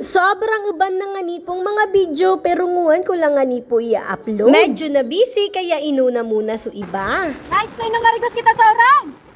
Sobrang uban na nga ni pong mga video pero nguwan ko lang nga ni po i-upload. Medyo na busy kaya inuna muna so iba. Nice, may request kita sa orang!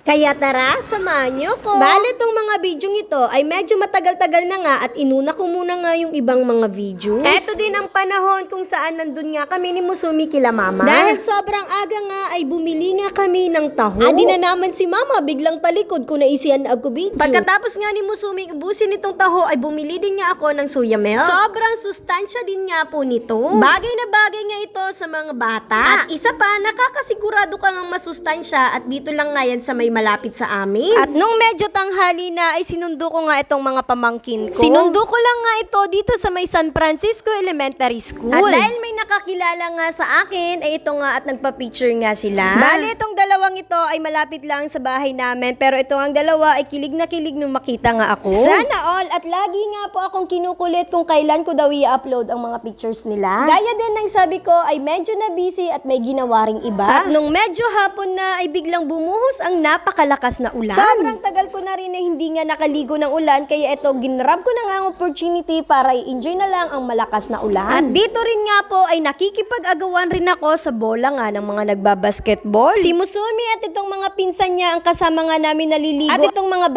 Kaya tara, samahan niyo ko. Bale tong mga video ito ay medyo matagal-tagal na nga at inuna ko muna nga yung ibang mga videos. Eto din ang panahon kung saan nandun nga kami ni Musumi kila mama. Dahil sobrang aga nga ay bumili nga kami ng taho. Adi na naman si mama biglang talikod kung naisiyan ako video. Pagkatapos nga ni Musumi ubusin itong taho ay bumili din nga ako ng soya milk. Sobrang sustansya din nga po nito. Bagay na bagay nga ito sa mga bata. At isa pa, nakakasigurado ka ng masustansya at dito lang nga yan sa may malapit sa amin. At nung medyo tanghali na ay sinundo ko nga itong mga pamangkin ko. Sinundo ko lang nga ito dito sa may San Francisco Elementary School. At dahil may nakakilala nga sa akin, ay ito nga at nagpa-picture nga sila. Bali, itong dalawang ito ay malapit lang sa bahay namin, pero ito ang dalawa ay kilig na kilig nung makita nga ako. Sana all, at lagi nga po akong kinukulit kung kailan ko daw i-upload ang mga pictures nila. Gaya din ng sabi ko ay medyo na busy at may ginawa ring iba. At nung medyo hapon na ay biglang bumuhos ang napakalakas na ulan. Sobrang tagal ko na rin na hindi nga nakaligo ng ulan, kaya ito ginrab ko na nga ang opportunity para i-enjoy na lang ang malakas na ulan. At dito rin nga po ay nakikipag-agawan rin ako sa bola nga ng mga nagbabasketball. Si Musumi at itong mga pinsan niya ang kasama nga namin naliligo. At itong mga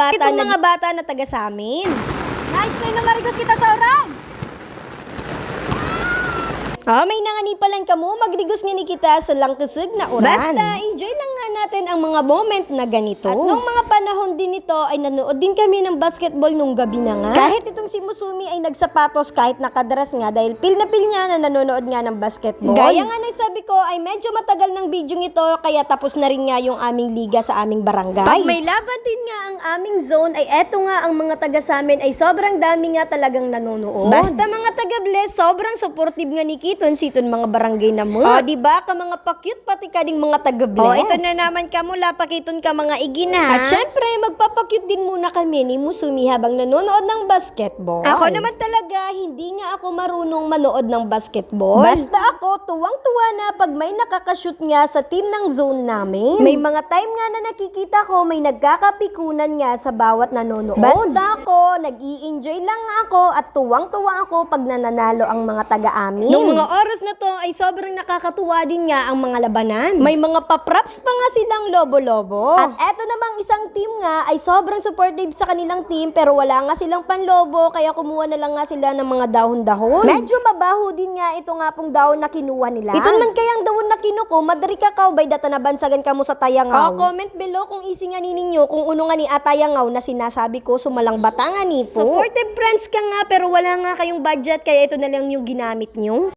bata, na taga sa amin. Nice, may request kita sa orang! May nanganipalan ka mo, magrigos nga ni kita sa langkasig na uran. Basta, enjoy lang nga natin ang mga moment na ganito. At nung mga panahon din ito, ay nanood din kami ng basketball nung gabi na nga. Kahit itong si Musumi ay nagsapatos kahit nakadaras nga dahil pil na pil niya na nanonood nga ng basketball. Gaya nga sabi ko, ay medyo matagal ng video ito, kaya tapos na rin nga yung aming liga sa aming barangay. Pag may laban din nga ang aming zone, ay eto nga ang mga taga sa amin ay sobrang dami nga talagang nanonood. Basta mga taga-bless, sobrang supportive nga ni siton mga barangay na mo. Diba ka mga pa-cute pati ka ding mga taga-bless. Ito na naman ka mula, pakiton ka mga igina. At syempre, magpapakute din muna kami ni Musumi habang nanonood ng basketball. Ako naman talaga, hindi nga ako marunong manood ng basketball. Basta ako, tuwang-tuwa na pag may nakakashoot nga sa team ng zone namin. May mga time nga na nakikita ko, may nagkakapikunan nga sa bawat nanonood. Basta ako, nag-i-enjoy lang ako at tuwang-tuwa ako pag nananalo ang mga taga-amin. Nung mga oras na to ay sobrang nakakatuwa din nga ang mga labanan. May mga paprops pa nga silang lobo-lobo. At eto namang isang team nga ay sobrang supportive sa kanilang team pero wala nga silang panlobo kaya kumuha na lang nga sila ng mga dahon-dahon. Medyo mabaho din nga ito nga pong dahon na kinuha nila. Ito naman kayang dahon na kinuko, madari kakaw bay data nabansagan ka mo sa tayangaw. Comment below kung isi nga ninyo kung uno nga ni atayangaw na sinasabi ko sumalang batangan ni po. Supportive friends ka nga pero wala nga kayong budget kaya ito na lang yung ginamit nyo.